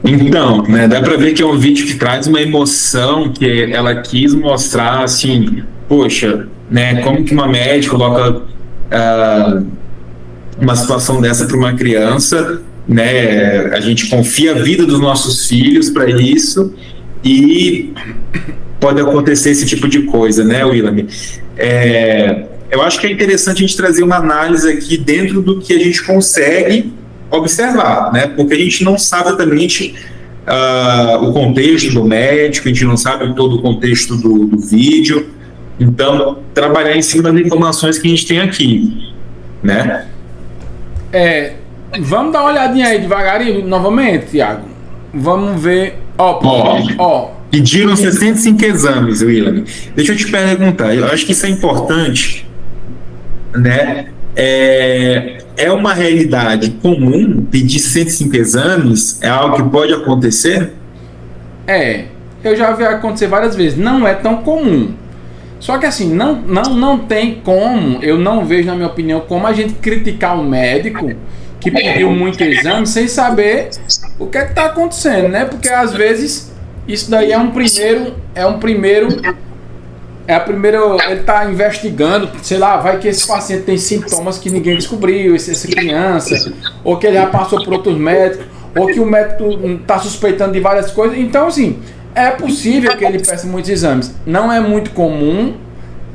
Então, né, dá para ver que é um vídeo que traz uma emoção que ela quis mostrar, assim, poxa, né, como que uma médica coloca uma situação dessa para uma criança, né, a gente confia a vida dos nossos filhos para isso e pode acontecer esse tipo de coisa, né, William? Eu acho que é interessante a gente trazer uma análise aqui dentro do que a gente consegue observar, né? Porque a gente não sabe exatamente o contexto do médico, a gente não sabe todo o contexto do vídeo. Então, trabalhar em cima das informações que a gente tem aqui, né? Vamos dar uma olhadinha aí devagarinho, novamente, Thiago. Vamos ver. Pediram 65 exames, William. Deixa eu te perguntar, eu acho que isso é importante, né? É uma realidade comum pedir 105 exames? É algo que pode acontecer? Eu já vi acontecer várias vezes. Não é tão comum. Só que assim, não tem como, eu não vejo, na minha opinião, como a gente criticar um médico que pediu muito exame sem saber o que está acontecendo, né? Porque às vezes isso daí é a primeira, ele está investigando, sei lá, vai que esse paciente tem sintomas que ninguém descobriu, essa criança, ou que ele já passou por outros médicos, ou que o médico está suspeitando de várias coisas. Então, assim, é possível que ele peça muitos exames. Não é muito comum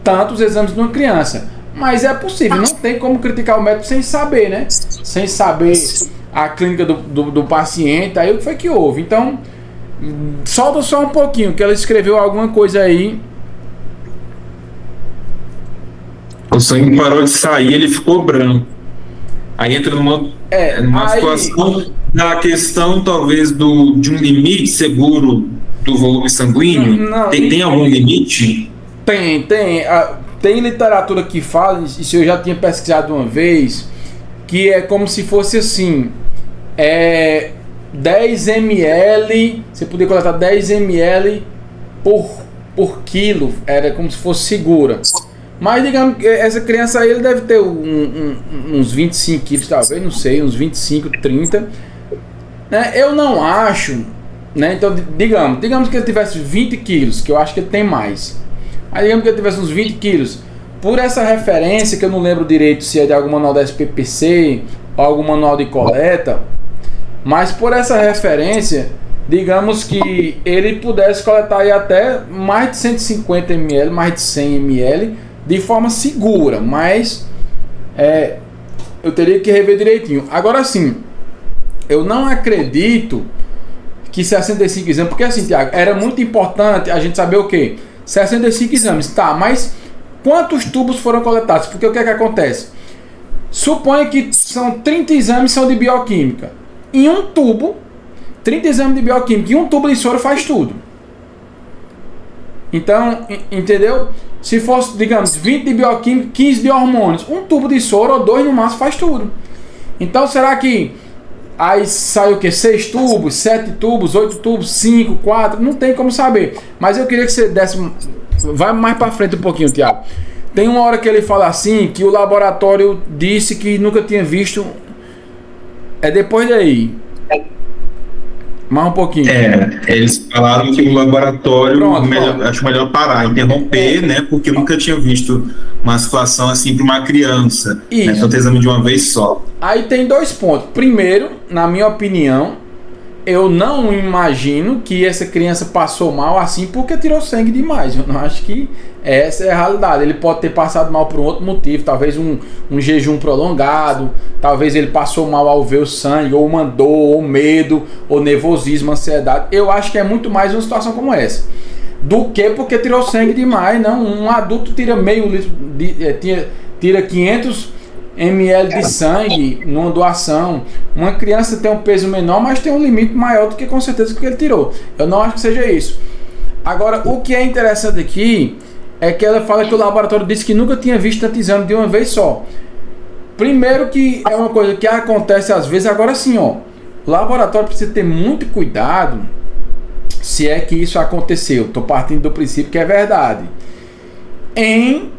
tantos exames de uma criança, mas é possível. Não tem como criticar o médico sem saber, né? Sem saber a clínica do paciente, aí o que foi que houve. Então, solta só um pouquinho, que ela escreveu alguma coisa aí. O sangue parou de sair, ele ficou branco. Aí entra numa situação da questão, talvez, de um limite seguro do volume sanguíneo. Tem algum limite? Tem literatura que fala, isso eu já tinha pesquisado uma vez, que é como se fosse assim, 10 ml, você podia coletar 10 ml por quilo, era como se fosse segura. Mas digamos que essa criança aí, ele deve ter uns 25 quilos, talvez, não sei, uns 25, 30. Né? Eu não acho, né? Então, digamos que ele tivesse 20 quilos, que eu acho que ele tem mais. Aí digamos que ele tivesse uns 20 quilos. Por essa referência, que eu não lembro direito se é de algum manual da SPPC ou algum manual de coleta, mas por essa referência, digamos que ele pudesse coletar aí até mais de 150 ml, mais de 100 ml, de forma segura, mas eu teria que rever direitinho. Agora sim, eu não acredito que 65 exames, porque assim, Thiago, era muito importante a gente saber o quê? 65 exames, tá, mas quantos tubos foram coletados? Porque o que é que acontece? Suponha que são 30 exames são de bioquímica. Em um tubo, 30 exames de bioquímica, e um tubo de soro faz tudo. Então, entendeu? Se fosse, digamos, 20 de bioquímica, 15 de hormônios, um tubo de soro ou 2 no máximo faz tudo. Então, será que aí sai o quê? 6 tubos, 7 tubos, 8 tubos, 5, 4? Não tem como saber. Mas eu queria que você desse... Vai mais pra frente um pouquinho, Thiago. Tem uma hora que ele fala assim, que o laboratório disse que nunca tinha visto... É depois daí. Mais um pouquinho. Eles falaram que o laboratório, acho melhor parar, interromper, né? Porque eu nunca tinha visto uma situação assim para uma criança. Isso. Né, então, ter exame de uma vez só. Aí tem 2 pontos. Primeiro, na minha opinião, eu não imagino que essa criança passou mal assim porque tirou sangue demais. Eu não acho que essa é a realidade. Ele pode ter passado mal por um outro motivo, talvez um jejum prolongado, talvez ele passou mal ao ver o sangue, ou uma dor, ou medo, ou nervosismo, ansiedade. Eu acho que é muito mais uma situação como essa do que porque tirou sangue demais. Não, um adulto tira meio litro, tira 500 ml de sangue numa doação. Uma criança tem um peso menor, mas tem um limite maior do que com certeza que ele tirou. Eu não acho que seja isso. Agora, o que é interessante aqui é que ela fala que o laboratório disse que nunca tinha visto tanto exame de uma vez só. Primeiro que é uma coisa que acontece às vezes. Agora sim, ó, o laboratório precisa ter muito cuidado se é que isso aconteceu. Estou partindo do princípio que é verdade. Em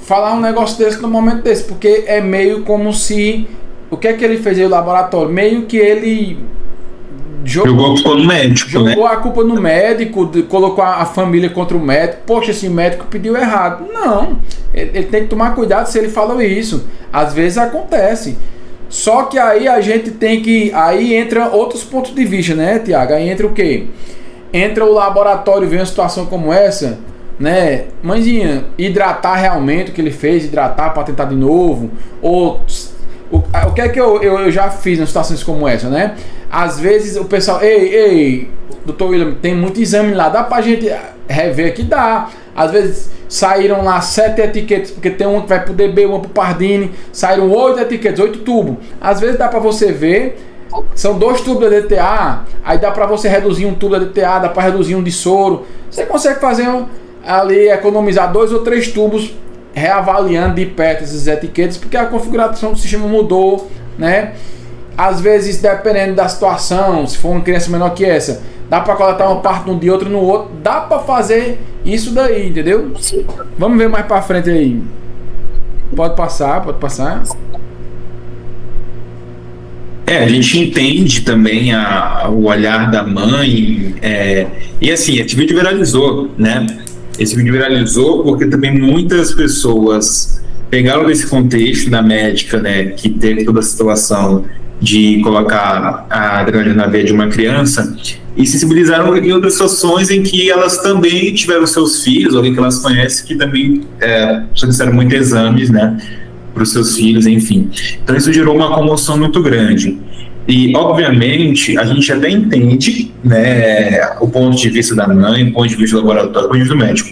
falar um negócio desse no momento desse, porque é meio como se... O que é que ele fez aí no laboratório? Meio que ele... Jogou a culpa no médico, jogou a culpa no médico, colocou a família contra o médico. Poxa, esse médico pediu errado. Não, ele tem que tomar cuidado se ele falou isso. Às vezes acontece. Só que aí a gente tem que... Aí entra outros pontos de vista, né, Tiago? Aí entra o quê? Entra o laboratório, vê uma situação como essa, né? Mãezinha, hidratar realmente o que ele fez, hidratar para tentar de novo. Ou... O que é que eu já fiz em situações como essa, né? Às vezes o pessoal, ei, doutor William, tem muito exame lá, dá pra gente rever aqui? Dá. Às vezes saíram lá 7 etiquetas, porque tem um que vai pro DB, uma pro Pardini, saíram 8 etiquetas, 8 tubos. Às vezes dá pra você ver, são 2 tubos da DTA, aí dá pra você reduzir um tubo da DTA, dá pra reduzir um de soro. Você consegue fazer ali, economizar 2 ou 3 tubos, reavaliando de perto essas etiquetas, porque a configuração do sistema mudou, né? Às vezes, dependendo da situação, se for uma criança menor que essa, dá para coletar uma parte num de outro no outro, dá para fazer isso daí, entendeu? Vamos ver mais para frente aí. Pode passar. A gente entende também o olhar da mãe, e assim, esse vídeo viralizou, né? Esse vídeo viralizou porque também muitas pessoas pegaram desse contexto da médica, né, que teve toda a situação de colocar a adrenalina na veia de uma criança e sensibilizaram em outras situações em que elas também tiveram seus filhos, alguém que elas conhecem, que também solicitaram muitos exames, né, para os seus filhos, enfim. Então isso gerou uma comoção muito grande. E, obviamente, a gente até entende, né, o ponto de vista da mãe, o ponto de vista do laboratório, o ponto de vista do médico.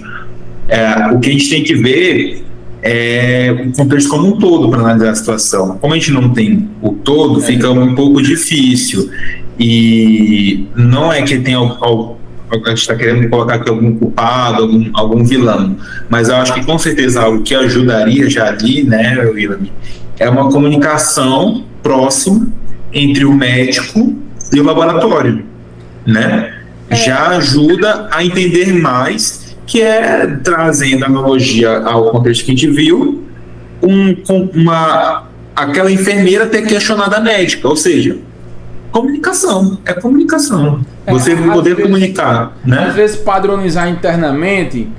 O que a gente tem que ver é o contexto como um todo para analisar a situação. Como a gente não tem o todo, fica um pouco difícil. E não é que tem a gente está querendo colocar aqui algum culpado, algum vilão, mas eu acho que com certeza algo que ajudaria já ali, né, William, é uma comunicação próxima entre o médico e o laboratório, né? Já ajuda a entender mais, que é, trazendo analogia ao contexto que a gente viu, aquela enfermeira ter questionado a médica, ou seja, comunicação. Você poder comunicar, né? Às vezes padronizar internamente,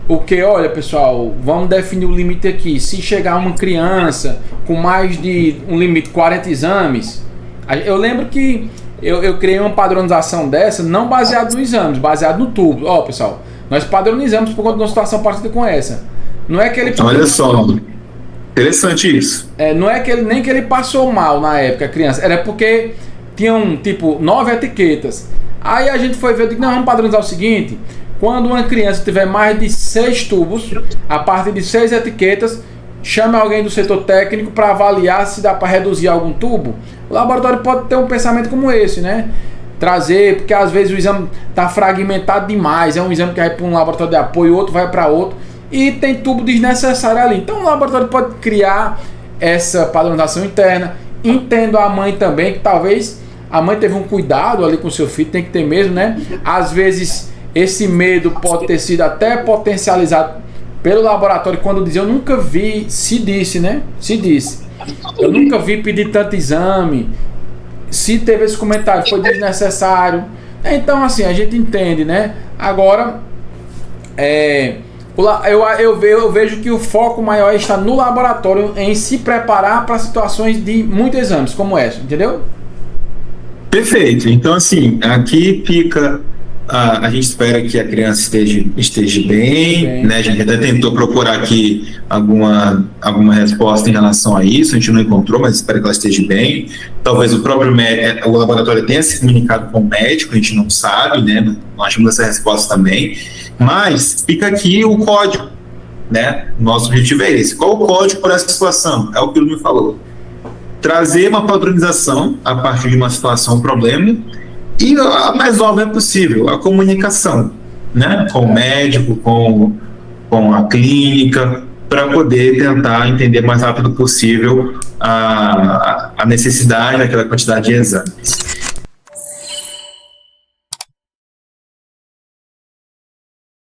porque, olha pessoal, vamos definir o limite aqui. Se chegar uma criança com mais de um limite 40 exames, eu lembro que eu criei uma padronização dessa, não baseado nos exames, baseado no tubo. Ó, pessoal, nós padronizamos por conta de uma situação parecida com essa. Não é que ele... Olha só, interessante isso. Não é que nem que ele passou mal na época, a criança, era porque tinham, tipo, 9 etiquetas. Aí a gente foi ver, não, vamos padronizar o seguinte: quando uma criança tiver mais de 6 tubos, a partir de 6 etiquetas, chame alguém do setor técnico para avaliar se dá para reduzir algum tubo. O laboratório pode ter um pensamento como esse, né? Trazer, porque às vezes o exame está fragmentado demais, é um exame que vai para um laboratório de apoio, outro vai para outro, e tem tubo desnecessário ali. Então o laboratório pode criar essa padronização interna. Entendo a mãe também, que talvez a mãe teve um cuidado ali com o seu filho, tem que ter mesmo, né? Às vezes esse medo pode ter sido até potencializado pelo laboratório, quando diz, eu nunca vi, se disse, né? Se disse, eu nunca vi pedir tanto exame, se teve esse comentário, foi desnecessário. Então, assim, a gente entende, né? Agora, eu vejo que o foco maior está no laboratório, em se preparar para situações de muitos exames, como essa, entendeu? Perfeito. Então, assim, aqui fica... a gente espera que a criança esteja bem, né? A gente até tentou procurar aqui alguma resposta em relação a isso, a gente não encontrou, mas espero que ela esteja bem. Talvez o laboratório tenha se comunicado com o médico, a gente não sabe, né? Não achamos essa resposta também, mas fica aqui o código, né? Nosso objetivo é esse. Qual o código para essa situação? É o que ele me falou. Trazer uma padronização a partir de uma situação, um problema, e a mais óbvia possível, a comunicação, né, com o médico, com a clínica, para poder tentar entender mais rápido possível a necessidade daquela quantidade de exames.